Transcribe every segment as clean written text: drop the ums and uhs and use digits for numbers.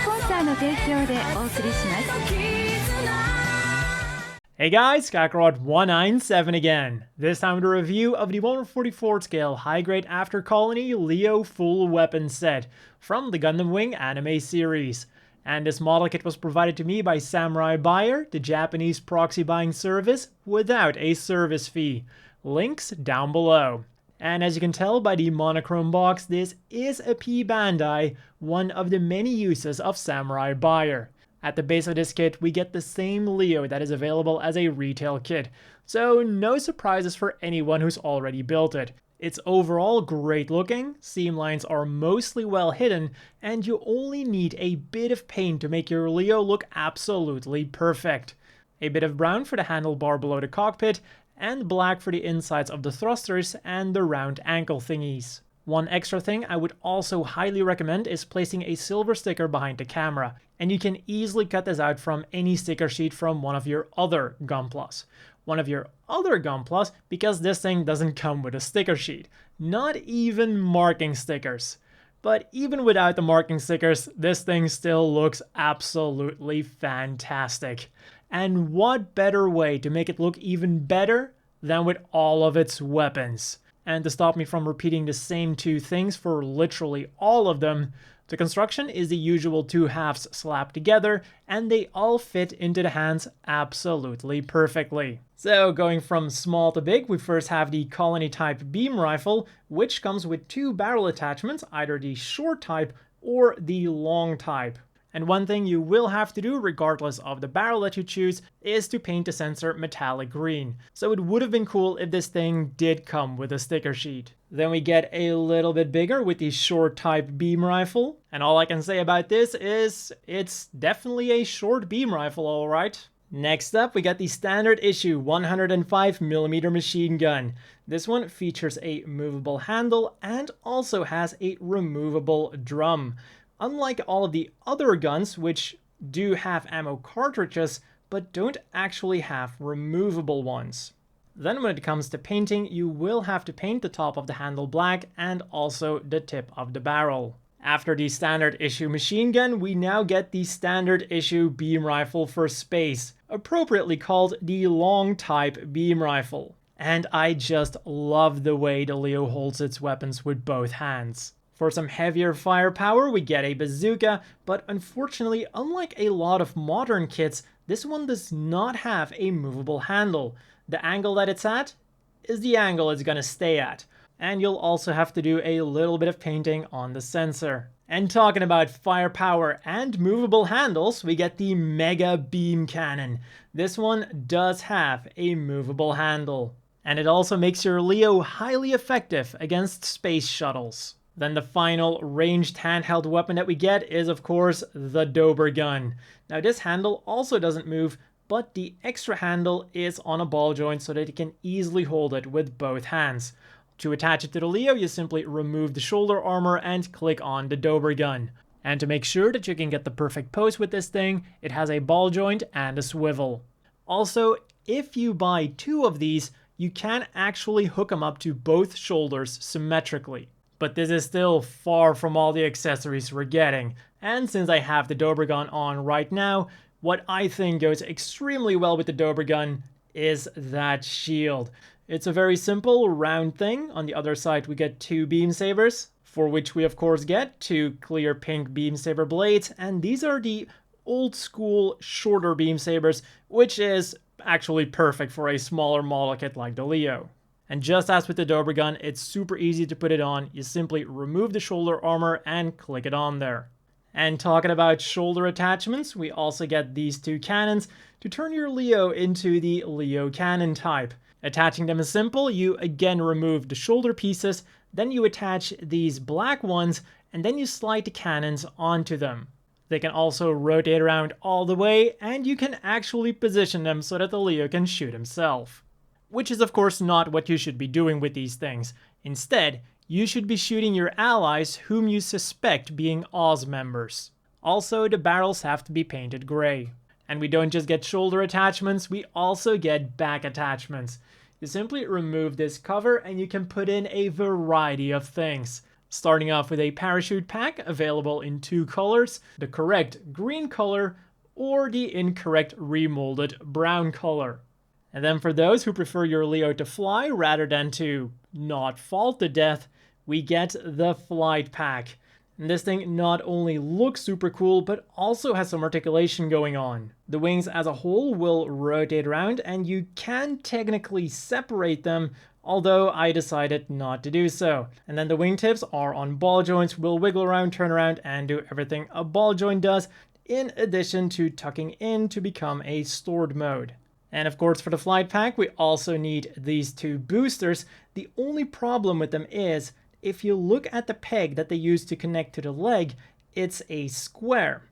ポンサーの提供でお送りします。 Hey guys, Kakarot197 again. This time with a review of the 144 scale high grade After Colony Leo full weapon set from the Gundam Wing anime series. And this model kit was provided to me by Samurai Buyer, the Japanese proxy buying service, without a service fee. Links down below. And as you can tell by the monochrome box, this is a P Bandai, one of the many uses of Samurai Buyer. At the base of this kit, we get the same Leo that is available as a retail kit, so no surprises for anyone who's already built it. It's overall great looking, seam lines are mostly well hidden, and you only need a bit of paint to make your Leo look absolutely perfect. A bit of brown for the handlebar below the cockpit, and black for the insides of the thrusters and the round ankle thingies. One extra thing I would also highly recommend is placing a silver sticker behind the camera, and you can easily cut this out from any sticker sheet from one of your other Gunplas. One of your other Gunplas, because this thing doesn't come with a sticker sheet, not even marking stickers. But even without the marking stickers, this thing still looks absolutely fantastic. And what better way to make it look even better than with all of its weapons? And to stop me from repeating the same two things for literally all of them, the construction is the usual two halves slapped together, and they all fit into the hands absolutely perfectly. So going from small to big, we first have the Colony type beam rifle, which comes with two barrel attachments, either the short type or the long type. And one thing you will have to do, regardless of the barrel that you choose, is to paint the sensor metallic green. So it would have been cool if this thing did come with a sticker sheet. Then we get a little bit bigger with the short type beam rifle. And all I can say about this is it's definitely a short beam rifle, alright. Next up, we got the standard issue 105mm machine gun. This one features a movable handle and also has a removable drum. Unlike all of the other guns, which do have ammo cartridges, but don't actually have removable ones. Then when it comes to painting, you will have to paint the top of the handle black and also the tip of the barrel. After the standard issue machine gun, we now get the standard issue beam rifle for space, appropriately called the long type beam rifle. And I just love the way the Leo holds its weapons with both hands. For some heavier firepower, we get a bazooka, but unfortunately, unlike a lot of modern kits, this one does not have a movable handle. The angle that it's at is the angle it's gonna stay at. And you'll also have to do a little bit of painting on the sensor. And talking about firepower and movable handles, we get the Mega Beam Cannon. This one does have a movable handle. And it also makes your Leo highly effective against space shuttles. Then the final ranged handheld weapon that we get is, of course, the Dober gun. Now this handle also doesn't move, but the extra handle is on a ball joint so that you can easily hold it with both hands. To attach it to the Leo, you simply remove the shoulder armor and click on the Dober gun. And to make sure that you can get the perfect pose with this thing, it has a ball joint and a swivel. Also, if you buy two of these, you can actually hook them up to both shoulders symmetrically. But this is still far from all the accessories we're getting. And since I have the Dober gun on right now, what I think goes extremely well with the Dober gun is that shield. It's a very simple round thing. On the other side we get two beam sabers, for which we of course get two clear pink beam saber blades, and these are the old school shorter beam sabers, which is actually perfect for a smaller model kit like the Leo. And just as with the Dober gun, it's super easy to put it on. You simply remove the shoulder armor and click it on there. And talking about shoulder attachments, we also get these two cannons to turn your Leo into the Leo cannon type. Attaching them is simple. You again remove the shoulder pieces, then you attach these black ones, and then you slide the cannons onto them. They can also rotate around all the way, and you can actually position them so that the Leo can shoot himself. Which is of course not what you should be doing with these things. Instead, you should be shooting your allies whom you suspect being Oz members. Also, the barrels have to be painted gray. And we don't just get shoulder attachments, we also get back attachments. You simply remove this cover and you can put in a variety of things. Starting off with a parachute pack available in 2 colors, the correct green color or the incorrect remolded brown color. And then for those who prefer your Leo to fly rather than to not fall to death, we get the flight pack. And this thing not only looks super cool, but also has some articulation going on. The wings as a whole will rotate around and you can technically separate them, although I decided not to do so. And then the wingtips are on ball joints, will wiggle around, turn around, and do everything a ball joint does, in addition to tucking in to become a stored mode. And of course for the flight pack, we also need these 2 boosters. The only problem with them is, if you look at the peg that they use to connect to the leg, it's a square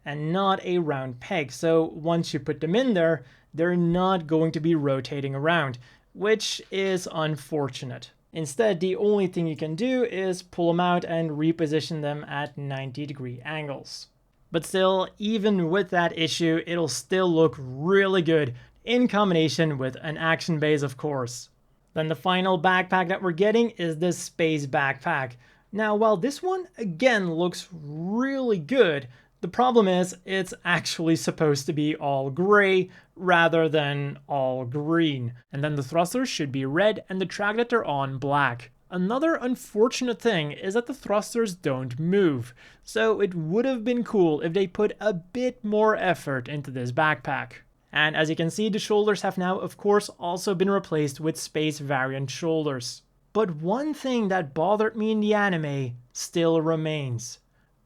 and not a round peg. So once you put them in there, they're not going to be rotating around, which is unfortunate. Instead, the only thing you can do is pull them out and reposition them at 90-degree angles. But still, even with that issue, it'll still look really good in combination with an action base, of course. Then the final backpack that we're getting is the Space Backpack. Now, while this one again looks really good, the problem is it's actually supposed to be all gray rather than all green. And then the thrusters should be red and the track that they're on black. Another unfortunate thing is that the thrusters don't move, so it would have been cool if they put a bit more effort into this backpack. And as you can see, the shoulders have now, of course, also been replaced with space variant shoulders. But one thing that bothered me in the anime still remains.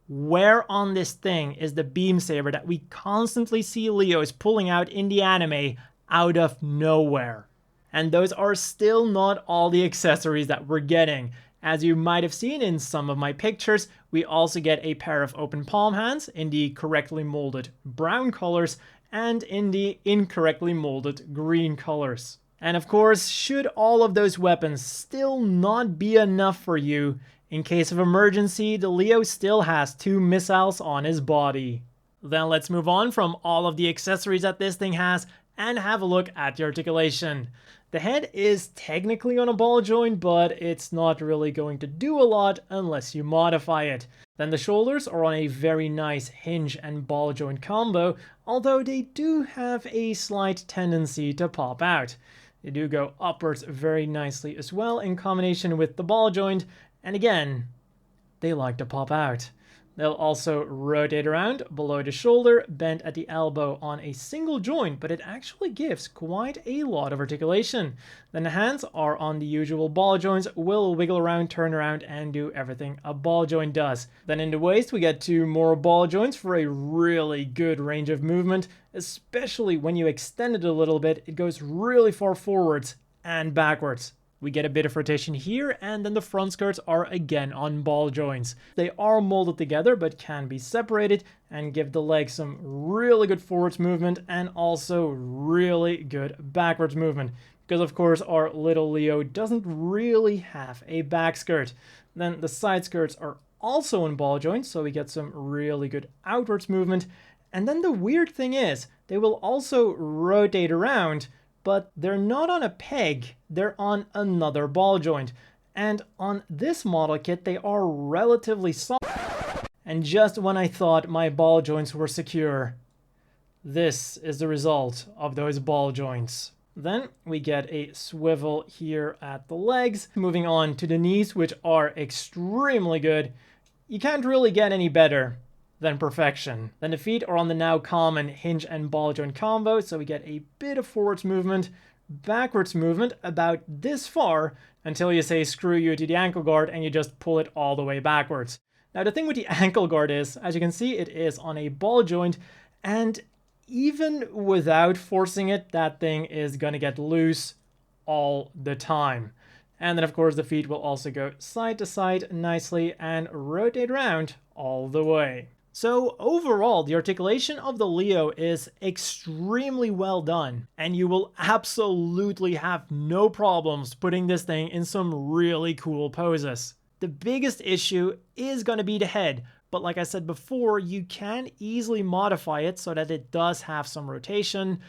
Where on this thing is the beam saber that we constantly see Leos pulling out in the anime out of nowhere? And those are still not all the accessories that we're getting. As you might have seen in some of my pictures, we also get a pair of open palm hands in the correctly molded brown colors and in the incorrectly molded green colors. And of course, should all of those weapons still not be enough for you, in case of emergency, the Leo still has 2 missiles on his body. Then let's move on from all of the accessories that this thing has and have a look at the articulation. The head is technically on a ball joint, but it's not really going to do a lot unless you modify it. Then the shoulders are on a very nice hinge and ball joint combo, although they do have a slight tendency to pop out. They do go upwards very nicely as well in combination with the ball joint, and again, they like to pop out. They'll also rotate around below the shoulder, bend at the elbow on a single joint, but it actually gives quite a lot of articulation. Then the hands are on the usual ball joints, will wiggle around, turn around, and do everything a ball joint does. Then in the waist, we get 2 more ball joints for a really good range of movement, especially when you extend it a little bit, it goes really far forwards and backwards. We get a bit of rotation here, and then the front skirts are again on ball joints. They are molded together, but can be separated and give the leg some really good forwards movement and also really good backwards movement. Because of course our little Leo doesn't really have a back skirt. Then the side skirts are also in ball joints, so we get some really good outwards movement. And then the weird thing is, they will also rotate around, but they're not on a peg, they're on another ball joint. And on this model kit, they are relatively soft. And just when I thought my ball joints were secure, this is the result of those ball joints. Then we get a swivel here at the legs. Moving on to the knees, which are extremely good. You can't really get any better than perfection. Then the feet are on the now common hinge and ball joint combo, so we get a bit of forwards movement, backwards movement about this far until you say screw you to the ankle guard and you just pull it all the way backwards. Now the thing with the ankle guard is, as you can see, it is on a ball joint, and even without forcing it, that thing is gonna get loose all the time. And then of course the feet will also go side to side nicely and rotate around all the way. So overall, the articulation of the Leo is extremely well done, and you will absolutely have no problems putting this thing in some really cool poses. The biggest issue is going to be the head, but like I said before, you can easily modify it so that it does have some rotation,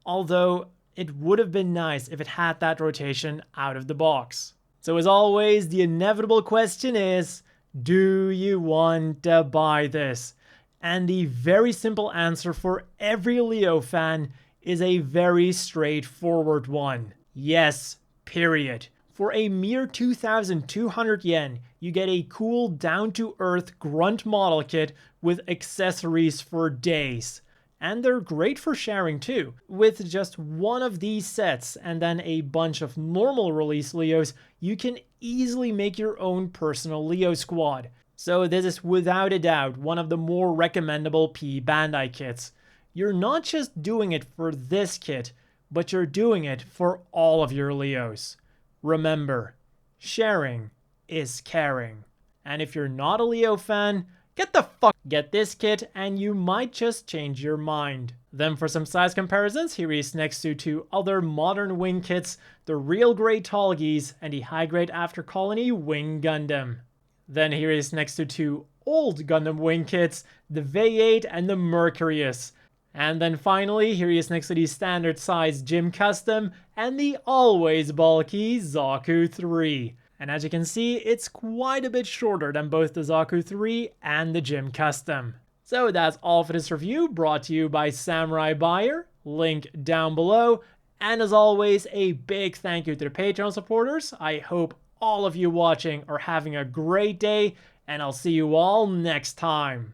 although it would have been nice if it had that rotation out of the box. So as always, the inevitable question is, Do you want to buy this? And the very simple answer for every Leo fan is a very straightforward one. Yes, period. For a mere 2,200 yen, you get a cool down-to-earth grunt model kit with accessories for days. And they're great for sharing too. With just one of these sets and then a bunch of normal release Leos, you can easily make your own personal Leo squad. So this is without a doubt one of the more recommendable P Bandai kits. You're not just doing it for this kit, but you're doing it for all of your Leos. Remember, sharing is caring. And if you're not a Leo fan, get this kit and you might just change your mind. Then for some size comparisons, here is next to two other modern wing kits, the Real Grey Tallgeese and the High Grade After Colony Wing Gundam. Then here is next to two old Gundam wing kits, the V8 and the Mercurius. And then finally, here he is next to the standard size Gym Custom and the always bulky Zaku 3. And as you can see, it's quite a bit shorter than both the Zaku 3 and the Gym Custom. So that's all for this review, brought to you by Samurai Buyer, link down below. And as always, a big thank you to the Patreon supporters. I hope all of you watching are having a great day, and I'll see you all next time.